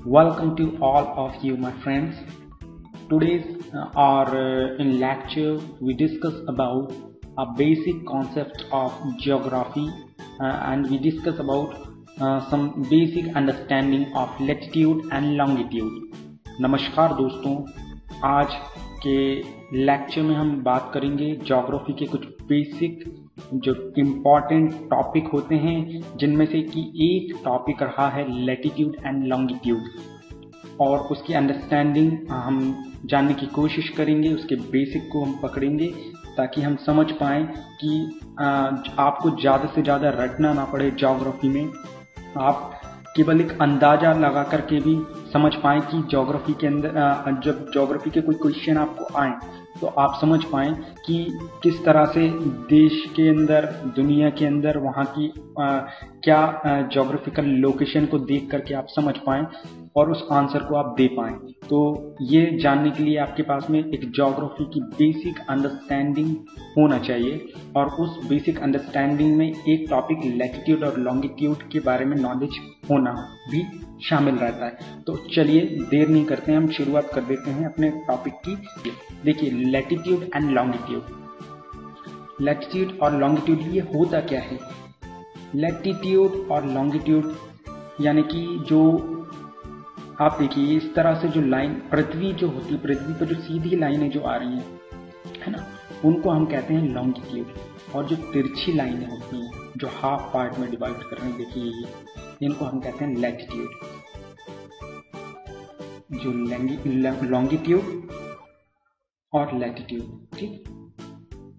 Welcome to all of you, my friends. Today's in lecture we discuss about a basic concept of geography and we discuss about some basic understanding of latitude and longitude. नमस्कार दोस्तों, आज के lecture में हम बात करेंगे geography के कुछ बेसिक जो इम्पॉर्टेंट टॉपिक होते हैं, जिनमें से कि एक टॉपिक रहा है लैटिट्यूड एंड लॉन्गिट्यूड, और उसकी अंडरस्टैंडिंग हम जानने की कोशिश करेंगे। उसके बेसिक को हम पकड़ेंगे ताकि हम समझ पाएँ कि आपको ज़्यादा से ज़्यादा रटना ना पड़े ज्योग्राफी में। आप केवल एक अंदाज़ा लगा करके भी समझ पाएँ कि ज्योग्राफी के अंदर जब ज्योग्राफी के कोई क्वेश्चन आपको आए तो आप समझ पाएँ कि किस तरह से देश के अंदर, दुनिया के अंदर वहाँ की क्या ज्योग्राफिकल लोकेशन को देख करके आप समझ पाएँ और उस आंसर को आप दे पाएँ। तो ये जानने के लिए आपके पास में एक ज्योग्राफी की बेसिक अंडरस्टैंडिंग होना चाहिए, और उस बेसिक अंडरस्टैंडिंग में एक टॉपिक लैटिट्यूड और लॉन्गिट्यूड के बारे में नॉलेज होना भी शामिल रहता है। तो चलिए देर नहीं करते हैं, हम शुरुआत कर देते हैं अपने टॉपिक की। देखिए, लैटिट्यूड एंड लॉन्गिट्यूड। लैटिट्यूड और लॉन्गिट्यूड ये होता क्या है? लैटिट्यूड और लॉन्गिट्यूड यानी कि जो आप देखिए इस तरह से जो लाइन पृथ्वी जो होती है, पृथ्वी पर जो सीधी लाइनें जो आ रही हैं, है ना, उनको हम कहते हैं लॉन्गिट्यूड। और जो तिरछी लाइनें होती हैं जो हाफ पार्ट में डिवाइड कर रहे हैं, देखिए ये, इनको हम कहते हैं लैटिट्यूड। जो लॉन्गिट्यूड और लैटिट्यूड, ठीक।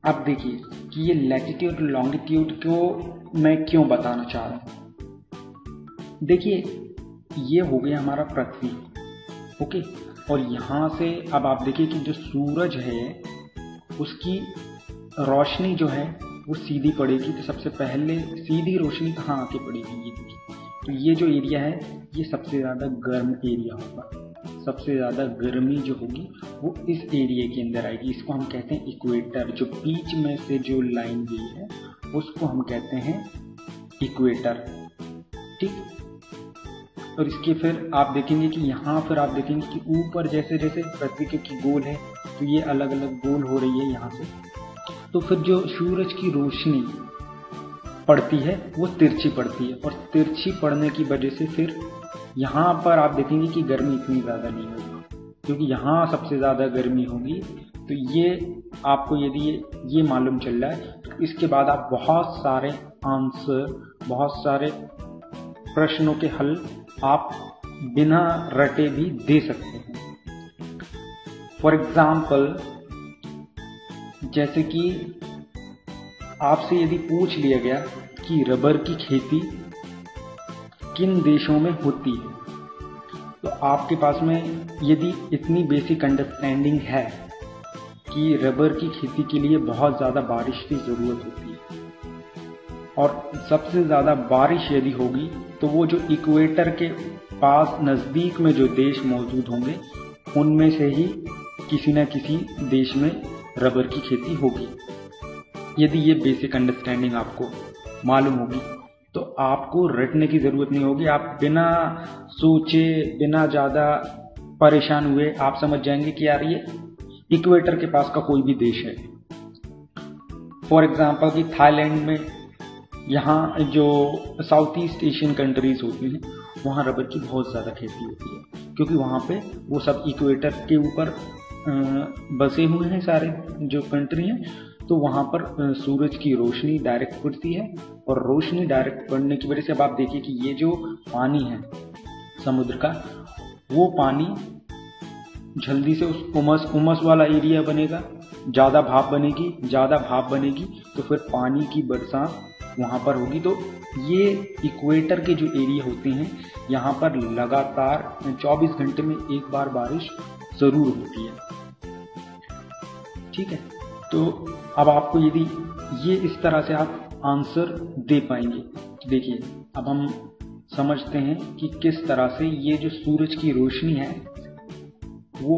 अब देखिए कि ये लैटिट्यूड लॉन्गिट्यूड को मैं क्यों बताना चाह रहा हूँ। देखिए, ये हो गया हमारा पृथ्वी, ओके। और यहाँ से अब आप देखिए कि जो सूरज है उसकी रोशनी जो है वो सीधी पड़ेगी, तो सबसे पहले सीधी रोशनी कहाँ आके पड़ेगी? ये देखिए, तो ये जो एरिया है ये सबसे ज़्यादा गर्म एरिया होगा। सबसे ज़्यादा गर्मी जो होगी वो इस एरिया के अंदर आएगी। इसको हम कहते हैं इक्वेटर। जो बीच में से जो लाइन गई है उसको हम कहते हैं इक्वेटर, ठीक। और इसके फिर आप देखेंगे कि यहाँ फिर आप देखेंगे कि ऊपर जैसे जैसे पृथ्वी की गोल है तो ये अलग अलग गोल हो रही है यहाँ से, तो फिर जो सूरज की रोशनी पड़ती है वो तिरछी पड़ती है, और तिरछी पड़ने की वजह से फिर यहाँ पर आप देखेंगे कि गर्मी इतनी ज़्यादा नहीं होगी, क्योंकि यहाँ सबसे ज़्यादा गर्मी होगी। तो ये आपको यदि ये मालूम चल रहा है तो इसके बाद आप बहुत सारे आंसर, बहुत सारे प्रश्नों के हल आप बिना रटे भी दे सकते हैं। फॉर एग्जाम्पल, जैसे कि आपसे यदि पूछ लिया गया कि रबर की खेती किन देशों में होती है, तो आपके पास में यदि इतनी बेसिक अंडरस्टैंडिंग है कि रबर की खेती के लिए बहुत ज़्यादा बारिश की ज़रूरत होती है, और सबसे ज़्यादा बारिश यदि होगी तो वो जो इक्वेटर के पास नज़दीक में जो देश मौजूद होंगे उनमें से ही किसी न किसी देश में रबर की खेती होगी। यदि ये बेसिक अंडरस्टैंडिंग आपको मालूम होगी तो आपको रटने की ज़रूरत नहीं होगी। आप बिना सोचे, बिना ज़्यादा परेशान हुए आप समझ जाएंगे कि यार ये इक्वेटर के पास का कोई भी देश है। फॉर एग्जाम्पल कि थाईलैंड में, यहाँ जो साउथ ईस्ट एशियन कंट्रीज़ होती हैं वहाँ रबर की बहुत ज़्यादा खेती होती है, क्योंकि वहाँ पे वो सब इक्वेटर के ऊपर बसे हुए हैं सारे जो कंट्री हैं। तो वहाँ पर सूरज की रोशनी डायरेक्ट पड़ती है, और रोशनी डायरेक्ट पड़ने की वजह से अब आप देखिए कि ये जो पानी है समुद्र का, वो पानी जल्दी से उस उमस वाला एरिया बनेगा, ज़्यादा भाप बनेगी तो फिर पानी की बरसात वहाँ पर होगी। तो ये इक्वेटर के जो एरिया होते हैं यहाँ पर लगातार 24 घंटे में एक बार बारिश ज़रूर होती है, ठीक है। तो अब आपको यदि ये इस तरह से आप आंसर दे पाएंगे, तो देखिए अब हम समझते हैं कि किस तरह से ये जो सूरज की रोशनी है वो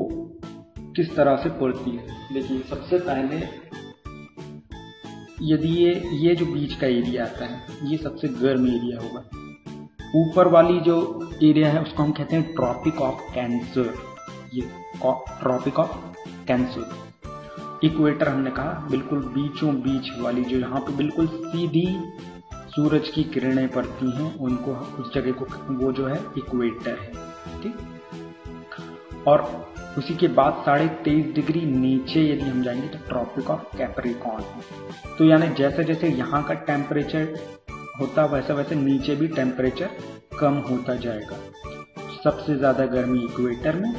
किस तरह से पड़ती है। देखिए, सबसे पहले यदि ये जो बीच का एरिया आता है ये सबसे गर्म एरिया होगा। ऊपर वाली जो एरिया है उसको हम कहते हैं ट्रॉपिक ऑफ कैंसर। ये ट्रॉपिक ऑफ कैंसर। इक्वेटर हमने कहा बिल्कुल बीचों बीच वाली, जो यहाँ पे बिल्कुल सीधी सूरज की किरणें पड़ती हैं, उनको उस जगह को वो जो है इक्वेटर है। ठीक। और उसी के बाद 23.5 डिग्री नीचे यदि हम जाएंगे तो ट्रॉपिक ऑफ कैप्रिकॉर्न है। तो यानी जैसे जैसे यहाँ का टेम्परेचर होता वैसे वैसे नीचे भी टेम्परेचर कम होता जाएगा। सबसे ज़्यादा गर्मी इक्वेटर में,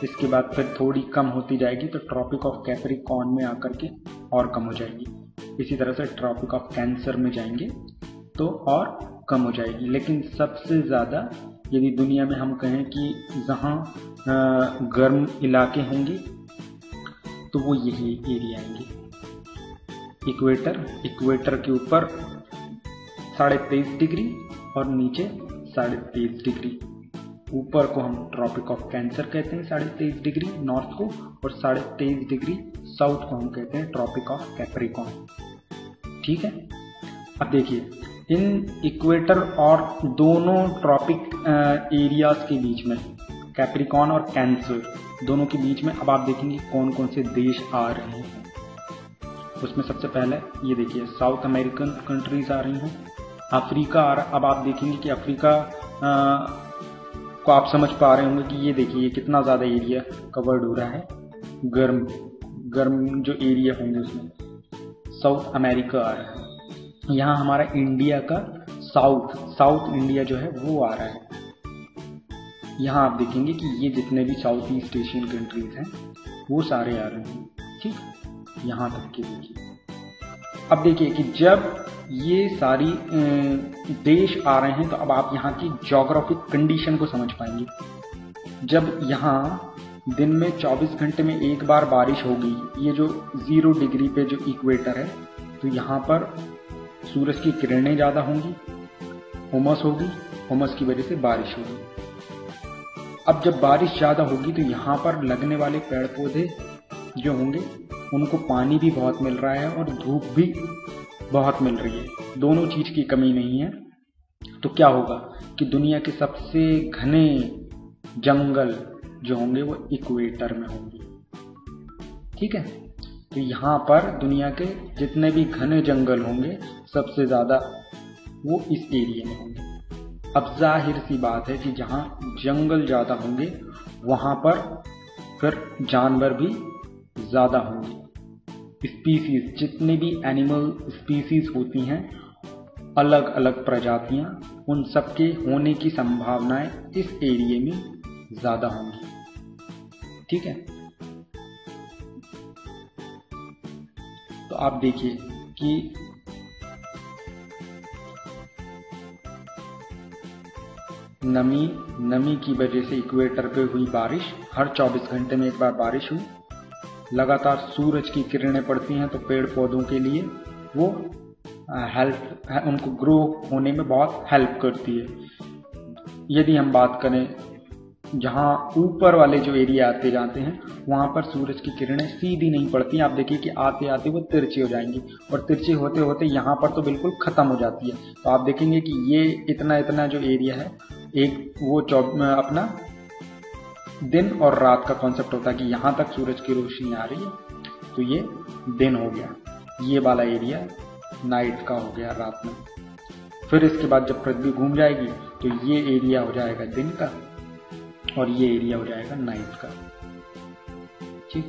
इसके बाद फिर थोड़ी कम होती जाएगी तो ट्रॉपिक ऑफ कैप्रिकॉर्न में आकर के और कम हो जाएगी। इसी तरह से ट्रॉपिक ऑफ कैंसर में जाएंगे तो और कम हो जाएगी। लेकिन सबसे ज़्यादा यदि दुनिया में हम कहें कि जहाँ गर्म इलाके होंगे तो वो यही एरिया आएंगे। इक्वेटर के ऊपर 23.5 डिग्री और नीचे 23.5 डिग्री। ऊपर को हम ट्रॉपिक ऑफ कैंसर कहते हैं 23.5 डिग्री नॉर्थ को, और 23.5 डिग्री साउथ को हम कहते हैं ट्रॉपिक ऑफ कैप्रिकॉर्न। ठीक है। अब देखिए इन इक्वेटर और दोनों ट्रॉपिक एरियाज के बीच में, कैप्रिकॉर्न और कैंसर दोनों के बीच में, अब आप देखेंगे कौन कौन से देश आ रहे हैं। उसमें सबसे पहले ये देखिए साउथ अमेरिकन कंट्रीज आ रही हैं, अफ्रीका आ रहा। अब आप देखेंगे कि अफ्रीका को आप समझ पा रहे होंगे कि ये देखिए कितना ज़्यादा एरिया कवर्ड हो रहा है, गर्म जो एरिया होंगे उसमें साउथ अमेरिका आ रहा है। यहाँ हमारा इंडिया का साउथ इंडिया जो है वो आ रहा है। यहाँ आप देखेंगे कि ये जितने भी साउथ ईस्ट एशियन कंट्रीज हैं वो सारे आ रहे हैं। ठीक, यहाँ तक के देखिए। अब देखिए कि जब ये सारी देश आ रहे हैं तो अब आप यहाँ की ज्योग्राफिक कंडीशन को समझ पाएंगे। जब यहाँ दिन में 24 घंटे में एक बार बारिश होगी, ये जो 0 डिग्री पे जो इक्वेटर है, तो यहाँ पर सूरज की किरणें ज़्यादा होंगी, उमस होगी, उमस की वजह से बारिश होगी। अब जब बारिश ज़्यादा होगी तो यहाँ पर लगने वाले पेड़ पौधे जो होंगे उनको पानी भी बहुत मिल रहा है और धूप भी बहुत मिल रही है, दोनों चीज़ की कमी नहीं है। तो क्या होगा कि दुनिया के सबसे घने जंगल जो होंगे वो इक्वेटर में होंगे। ठीक है। तो यहाँ पर दुनिया के जितने भी घने जंगल होंगे सबसे ज़्यादा वो इस एरिया में होंगे। अब जाहिर सी बात है कि जहाँ जंगल ज़्यादा होंगे वहाँ पर फिर जानवर भी ज़्यादा होंगे। स्पीसीज, जितने भी एनिमल स्पीसीज होती हैं, अलग अलग प्रजातियाँ, उन सबके होने की संभावनाएं इस एरिया में ज़्यादा होंगी। ठीक है। तो आप देखिए कि नमी की वजह से इक्वेटर पे हुई बारिश, हर 24 घंटे में एक बार बारिश हुई, लगातार सूरज की किरणें पड़ती हैं तो पेड़ पौधों के लिए वो उनको ग्रो होने में बहुत हेल्प करती है। यदि हम बात करें जहाँ ऊपर वाले जो एरिया आते जाते हैं वहाँ पर सूरज की किरणें सीधी नहीं पड़ती। आप देखिए कि आते आते वो तिरछी हो जाएंगी और तिरछी होते होते यहाँ पर तो बिल्कुल ख़त्म हो जाती है। तो आप देखेंगे कि ये इतना जो एरिया है, एक वो अपना दिन और रात का कॉन्सेप्ट होता है कि यहाँ तक सूरज की रोशनी आ रही है तो ये दिन हो गया, ये वाला एरिया नाइट का हो गया, रात में। फिर इसके बाद जब पृथ्वी घूम जाएगी तो ये एरिया हो जाएगा दिन का और ये एरिया हो जाएगा नाइट का। ठीक।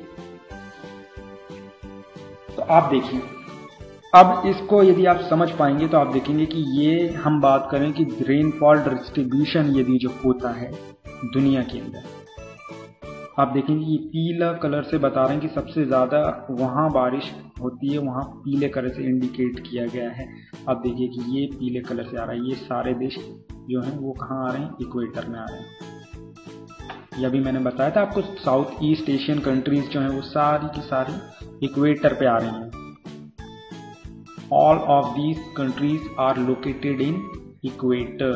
तो आप देखिए, अब इसको यदि आप समझ पाएंगे तो आप देखेंगे कि ये हम बात करें कि रेनफॉल डिस्ट्रीब्यूशन यदि जो होता है दुनिया के अंदर, आप देखेंगे ये पीला कलर से बता रहे हैं कि सबसे ज़्यादा वहाँ बारिश होती है, वहाँ पीले कलर से इंडिकेट किया गया है। आप देखिए कि ये पीले कलर से आ रहा है। ये सारे देश जो हैं वो कहाँ आ रहे हैं? इक्वेटर में आ रहे हैं। ये अभी मैंने बताया था आपको, साउथ ईस्ट एशियन कंट्रीज जो हैं वो सारी की सारी इक्वेटर पे आ रही हैं। All of these countries are located in equator.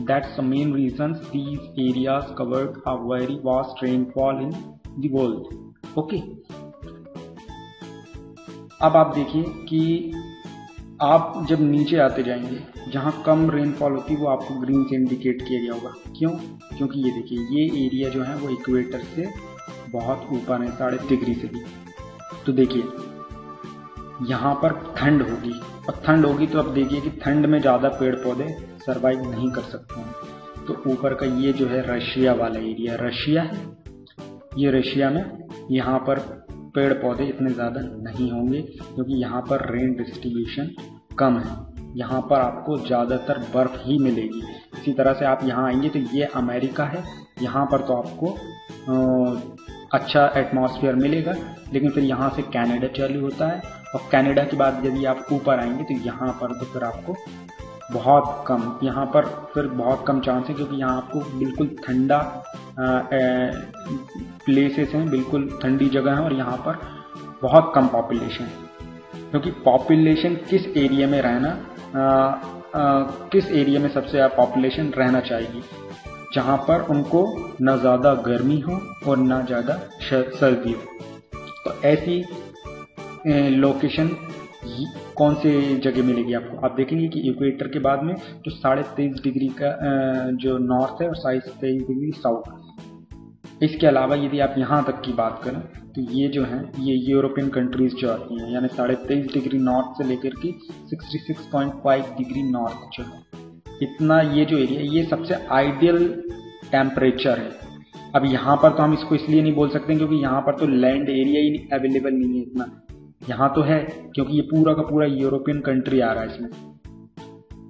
That's the main reason these areas covered a very vast rainfall in the world. Okay. अब आप देखिए कि आप जब नीचे आते जाएंगे जहाँ कम रेनफॉल होती है वो आपको ग्रीन से इंडिकेट किया गया होगा। क्यों? क्योंकि ये देखिए ये एरिया जो है वो इक्वेटर से बहुत ऊपर है, 3.5 डिग्री से भी। तो देखिए यहाँ पर ठंड होगी, और ठंड होगी तो अब देखिए कि ठंड में ज़्यादा पेड़ पौधे सरवाइव नहीं कर सकते हैं। तो ऊपर का ये जो है रशिया वाला एरिया, रशिया है, ये रशिया में यहाँ पर पेड़ पौधे इतने ज़्यादा नहीं होंगे क्योंकि यहाँ पर रेन डिस्ट्रीब्यूशन कम है। यहाँ पर आपको ज़्यादातर बर्फ़ ही मिलेगी। इसी तरह से आप यहाँ आएंगे तो ये अमेरिका है, यहाँ पर तो आपको अच्छा एटमॉस्फेयर मिलेगा। लेकिन फिर यहाँ से कनाडा चालू होता है, और कनाडा के बाद यदि आप ऊपर आएंगे तो यहाँ पर तो फिर आपको बहुत कम, यहाँ पर फिर बहुत कम चांस है क्योंकि यहाँ आपको बिल्कुल ठंडा प्लेसेस हैं, बिल्कुल ठंडी जगह है, और यहाँ पर बहुत कम पॉपुलेशन है। क्योंकि पॉपुलेशन किस एरिया में रहना, किस एरिया में सबसे ज़्यादा पॉपुलेशन रहना चाहिए, जहाँ पर उनको ना ज़्यादा गर्मी हो और ना ज़्यादा सर्दी हो। तो ऐसी लोकेशन कौन से जगह मिलेगी आपको? आप देखेंगे कि इक्वेटर के बाद में जो 23.5 डिग्री का जो नॉर्थ है और 23 डिग्री साउथ। इसके अलावा यदि आप यहाँ तक की बात करें तो ये जो है ये यूरोपियन कंट्रीज जो आती हैं, यानी 23.5 डिग्री नॉर्थ से लेकर के 66.5 डिग्री नॉर्थ जो है, इतना ये जो एरिया ये सबसे आइडियल टेम्परेचर है। अब यहाँ पर तो हम इसको इसलिए नहीं बोल सकते क्योंकि यहाँ पर तो लैंड एरिया ही अवेलेबल नहीं है इतना। यहाँ तो है क्योंकि ये पूरा का पूरा यूरोपियन कंट्री आ रहा है इसमें,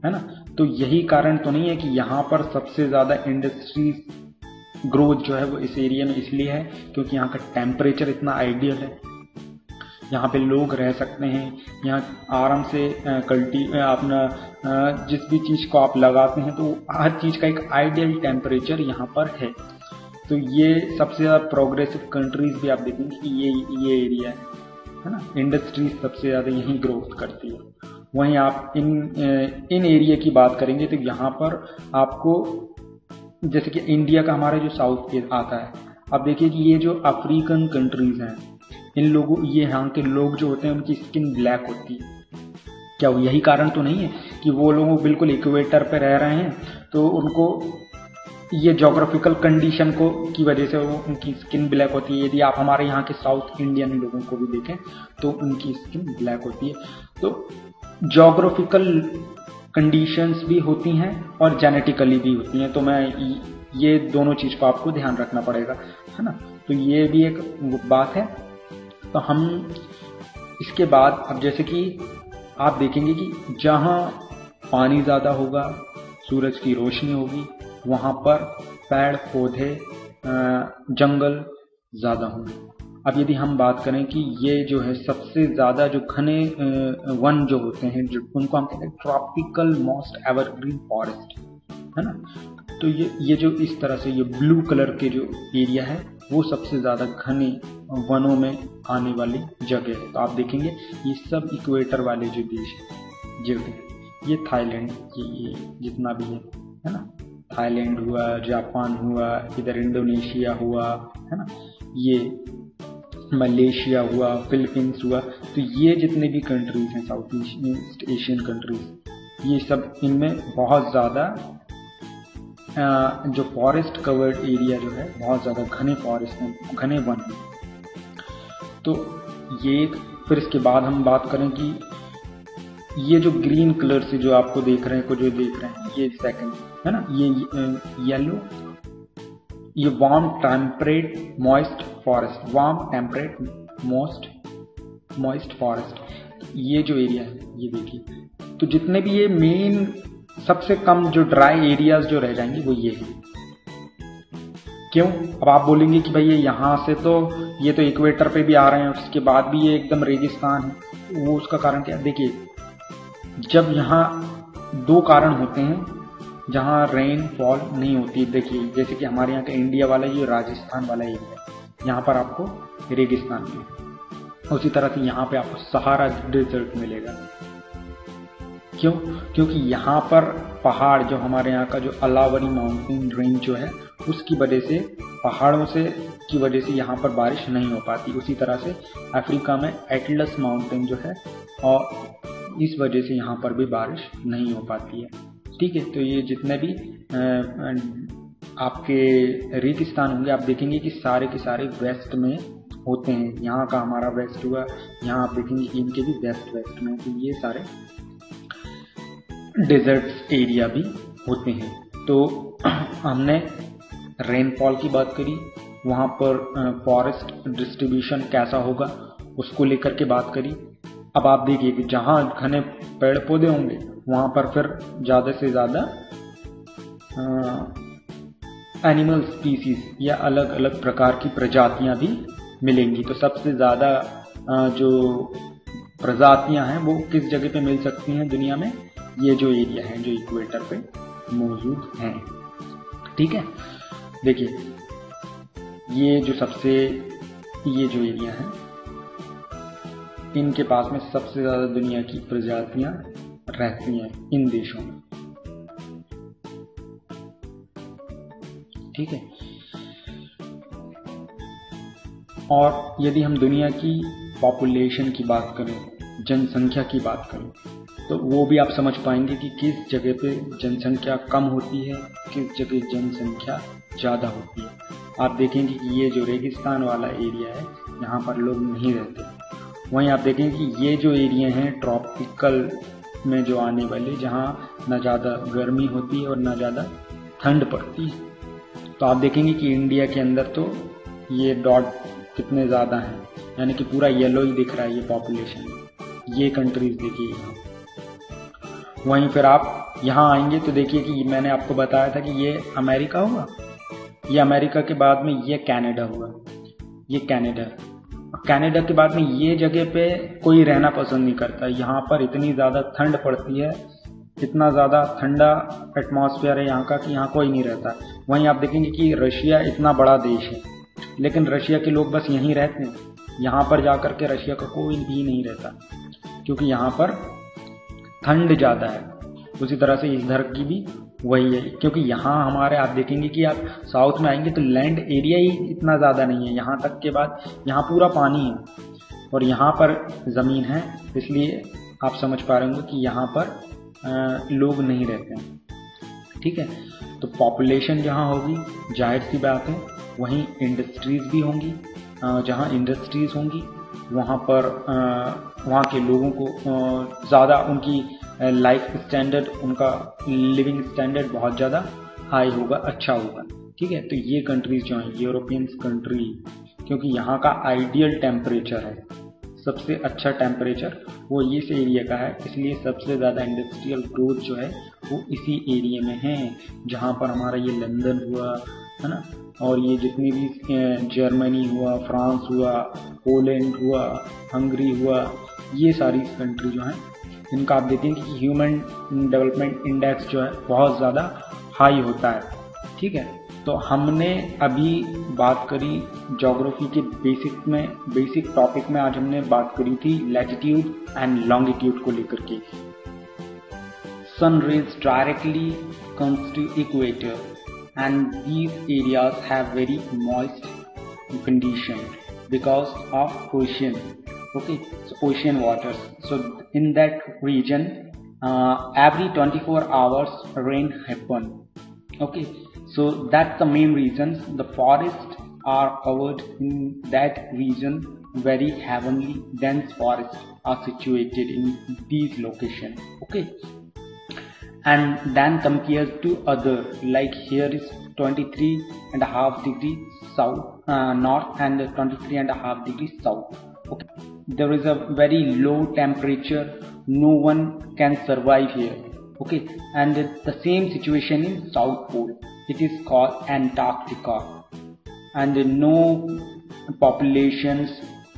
है ना। तो यही कारण तो नहीं है कि यहाँ पर सबसे ज़्यादा इंडस्ट्री ग्रोथ जो है वो इस एरिया में इसलिए है क्योंकि यहाँ का टेम्परेचर इतना आइडियल है। यहाँ पे लोग रह सकते हैं, यहाँ आराम से अपना जिस भी चीज़ को आप लगाते हैं तो हर चीज़ का एक आइडियल टेम्परेचर यहाँ पर है। तो ये सबसे ज़्यादा प्रोग्रेसिव कंट्रीज भी आप देखेंगे कि ये एरिया है ना, इंडस्ट्रीज सबसे ज़्यादा यहीं ग्रोथ करती है। वहीं आप इन एरिया की बात करेंगे तो यहाँ पर आपको जैसे कि इंडिया का हमारा जो साउथ के आता है, आप देखिए कि ये जो अफ्रीकन कंट्रीज हैं, इन लोगों ये यहाँ के लोग जो होते हैं उनकी स्किन ब्लैक होती है। क्या वो यही कारण तो नहीं है कि वो लोग बिल्कुल इक्वेटर पे रह रहे हैं तो उनको ये जोग्राफिकल कंडीशन को की वजह से वो उनकी स्किन ब्लैक होती है। यदि आप हमारे यहाँ के साउथ इंडियन लोगों को भी देखें तो उनकी स्किन ब्लैक होती है। तो जोग्राफिकल कंडीशंस भी होती हैं और जेनेटिकली भी होती हैं। तो मैं ये दोनों चीज़ को आपको ध्यान रखना पड़ेगा, है ना। तो ये भी एक बात है। तो हम इसके बाद अब जैसे कि आप देखेंगे कि जहाँ पानी ज़्यादा होगा, सूरज की रोशनी होगी, वहाँ पर पेड़ पौधे जंगल ज़्यादा होंगे। अब यदि हम बात करें कि ये जो है सबसे ज़्यादा जो घने वन जो होते हैं जो उनको हम कहते हैं ट्रॉपिकल मोस्ट एवरग्रीन फॉरेस्ट, है ना। तो ये जो इस तरह से ये ब्लू कलर के जो एरिया है वो सबसे ज़्यादा घने वनों में आने वाली जगह है। तो आप देखेंगे ये सब इक्वेटर वाले जो देश है जो ये थाईलैंड ये जितना भी है ना, थाईलैंड हुआ, जापान हुआ, इधर इंडोनेशिया हुआ, है ना, ये मलेशिया हुआ, फिलीपींस हुआ। तो ये जितने भी कंट्रीज हैं साउथ ईस्ट एशियन कंट्रीज, ये सब इनमें बहुत ज़्यादा जो फॉरेस्ट कवर्ड एरिया जो है बहुत ज़्यादा घने फॉरेस्ट हैं, घने वन हैं। तो ये फिर इसके बाद हम बात करें कि ये जो ग्रीन कलर से जो आपको देख रहे हैं ये सेकंड है ना, ये येलो, ये warm temperate moist forest, warm temperate moist forest, ये जो एरिया है ये देखिए। तो जितने भी ये मेन सबसे कम जो ड्राई एरियाज जो रह जाएंगे वो ये है। क्यों? अब आप बोलेंगे कि भाई ये यहाँ से तो ये तो इक्वेटर पे भी आ रहे हैं और उसके बाद भी ये एकदम रेगिस्तान है। वो उसका कारण क्या है? देखिए, जब यहाँ दो कारण होते हैं जहाँ रेन फॉल नहीं होती। देखिए जैसे कि हमारे यहाँ का इंडिया वाला ये राजस्थान वाला एरिया है, यहाँ पर आपको रेगिस्तान मिलेगा। उसी तरह से यहाँ पे आपको सहारा डेजर्ट मिलेगा। क्यों? क्योंकि यहाँ पर पहाड़ जो हमारे यहाँ का जो अलावरी माउंटेन रेंज जो है उसकी वजह से, पहाड़ों से की वजह से यहाँ पर बारिश नहीं हो पाती। उसी तरह से अफ्रीका में एटलस माउंटेन जो है और इस वजह से यहाँ पर भी बारिश नहीं हो पाती है। ठीक है, तो ये जितने भी आपके रेगिस्तान होंगे आप देखेंगे कि सारे के सारे वेस्ट में होते हैं। यहाँ का हमारा वेस्ट हुआ, यहाँ आप देखेंगे कि इनके भी वेस्ट में, तो ये सारे डेजर्ट एरिया भी होते हैं। तो हमने रेनफॉल की बात करी, वहाँ पर फॉरेस्ट डिस्ट्रीब्यूशन कैसा होगा उसको लेकर के बात करी। अब आप देखिए कि जहाँ घने पेड़ पौधे होंगे वहाँ पर फिर ज़्यादा से ज़्यादा एनिमल स्पीसीज या अलग अलग प्रकार की प्रजातियां भी मिलेंगी। तो सबसे ज़्यादा जो प्रजातियां हैं वो किस जगह पे मिल सकती हैं दुनिया में? ये जो एरिया है जो इक्वेटर पे मौजूद हैं। ठीक है, देखिए ये जो एरिया है इनके पास में सबसे ज़्यादा दुनिया की प्रजातियां रहती हैं इन देशों में। ठीक है, और यदि हम दुनिया की पॉपुलेशन की बात करें, जनसंख्या की बात करें, तो वो भी आप समझ पाएंगे कि किस जगह पे जनसंख्या कम होती है, किस जगह जनसंख्या ज़्यादा होती है। आप देखेंगे कि ये जो रेगिस्तान वाला एरिया है यहाँ पर लोग नहीं रहते। वहीं आप देखेंगे कि ये जो एरिया हैं ट्रॉपिकल में जो आने वाले, जहाँ न ज़्यादा गर्मी होती है और न ज़्यादा ठंड पड़ती है। तो आप देखेंगे कि इंडिया के अंदर तो ये डॉट कितने ज़्यादा हैं, यानी कि पूरा येलो ही दिख रहा है ये पॉपुलेशन। ये कंट्रीज देखिए यहाँ। वहीं फिर आप यहाँ आएंगे तो देखिए कि मैंने आपको बताया था कि ये अमेरिका हुआ, ये अमेरिका के बाद में ये कनाडा हुआ, ये कनाडा के बाद में ये जगह पे कोई रहना पसंद नहीं करता। यहाँ पर इतनी ज़्यादा ठंड पड़ती है, इतना ज़्यादा ठंडा एटमॉस्फेयर है यहाँ का कि यहाँ कोई नहीं रहता। वहीं आप देखेंगे कि रशिया इतना बड़ा देश है, लेकिन रशिया के लोग बस यहीं रहते हैं। यहाँ पर जाकर के रशिया का कोई भी नहीं रहता, क्योंकि यहाँ पर ठंड ज़्यादा है। उसी तरह से इधर की भी वही है, क्योंकि यहाँ हमारे आप देखेंगे कि आप साउथ में आएंगे तो लैंड एरिया ही इतना ज़्यादा नहीं है। यहाँ तक के बाद यहाँ पूरा पानी है और यहाँ पर ज़मीन है, इसलिए आप समझ पा रहे होंगे कि यहाँ पर लोग नहीं रहते हैं। ठीक है, तो पॉपुलेशन जहाँ होगी जाहिर सी बात है वहीं इंडस्ट्रीज भी होंगी। जहाँ इंडस्ट्रीज होंगी वहाँ पर वहाँ के लोगों को ज़्यादा उनकी लाइफ स्टैंडर्ड, उनका लिविंग स्टैंडर्ड बहुत ज़्यादा हाई होगा, अच्छा होगा। ठीक है, तो ये कंट्रीज जो हैं यूरोपियन कंट्री, क्योंकि यहाँ का आइडियल टेम्परेचर है, सबसे अच्छा टेम्परेचर वो इस एरिया का है, इसलिए सबसे ज़्यादा इंडस्ट्रियल ग्रोथ जो है वो इसी एरिया में है। जहाँ पर हमारा ये लंदन हुआ है ना, और ये जितनी भी जर्मनी हुआ, फ्रांस हुआ, पोलैंड हुआ, हंगरी हुआ, ये सारी कंट्री जो हैं इनका आप देखेंगे कि ह्यूमन डेवलपमेंट इंडेक्स जो है बहुत ज़्यादा हाई होता है। ठीक है, तो हमने अभी बात करी ज्योग्राफी के बेसिक टॉपिक में। आज हमने बात करी थी लैटिट्यूड एंड लॉन्गिट्यूड को लेकर के। Sun rays directly comes to equator and these areas have very moist condition because of ocean. Okay, so ocean waters. So in that region every 24 hours rain happen. Okay, so that's the main reason the forests are covered in that region. Very heavily dense forests are situated in these locations. Okay, and then compared to other, like here is 23.5 degree south north and 23.5 degree south. Okay, there is a very low temperature, no one can survive here. Okay, and the same situation in South Pole, it is called Antarctica, and no populations,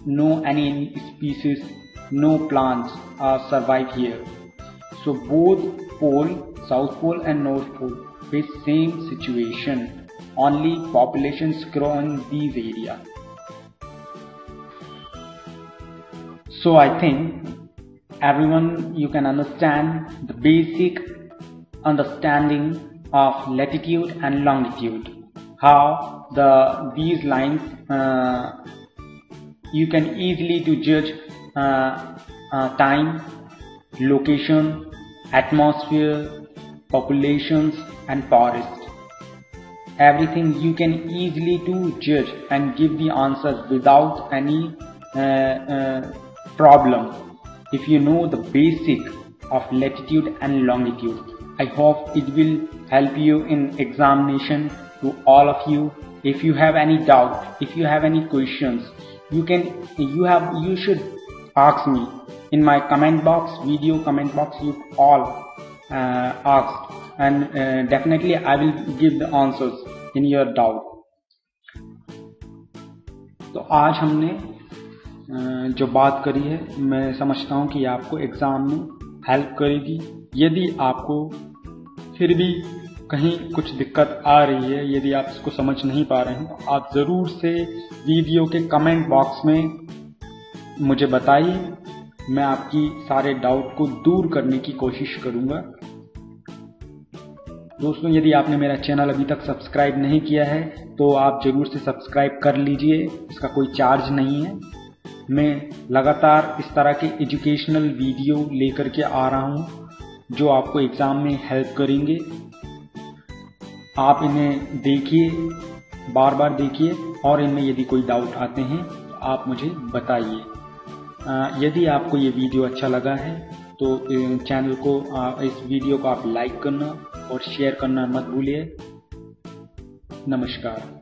no any species, no plants survive here. So both pole, South Pole and North Pole, face same situation, only populations grow in these areas. So I think everyone, you can understand the basic understanding of latitude and longitude, how these lines you can easily to judge time, location, atmosphere, populations and forest. Everything you can easily to judge and give the answers without any problem if you know the basic of latitude and longitude. I hope it will help you in examination to all of you. If you have any doubt, if you have any questions, you should ask me in my comment box, video comment box. You all asked, and definitely I will give the answers in your doubt. तो आज हमने जो बात करी है, मैं समझता हूँ कि आपको एग्जाम में हेल्प करेगी। यदि आपको फिर भी कहीं कुछ दिक्कत आ रही है, यदि आप इसको समझ नहीं पा रहे हैं, तो आप ज़रूर से वीडियो के कमेंट बॉक्स में मुझे बताइए। मैं आपकी सारे डाउट को दूर करने की कोशिश करूँगा। दोस्तों, यदि आपने मेरा चैनल अभी तक सब्सक्राइब नहीं किया है तो आप ज़रूर से सब्सक्राइब कर लीजिए। इसका कोई चार्ज नहीं है। मैं लगातार इस तरह के एजुकेशनल वीडियो लेकर के आ रहा हूँ जो आपको एग्ज़ाम में हेल्प करेंगे। आप इन्हें देखिए, बार बार देखिए, और इनमें यदि कोई डाउट आते हैं तो आप मुझे बताइए। यदि आपको ये वीडियो अच्छा लगा है तो चैनल को, इस वीडियो को आप लाइक करना और शेयर करना मत भूलिए। नमस्कार।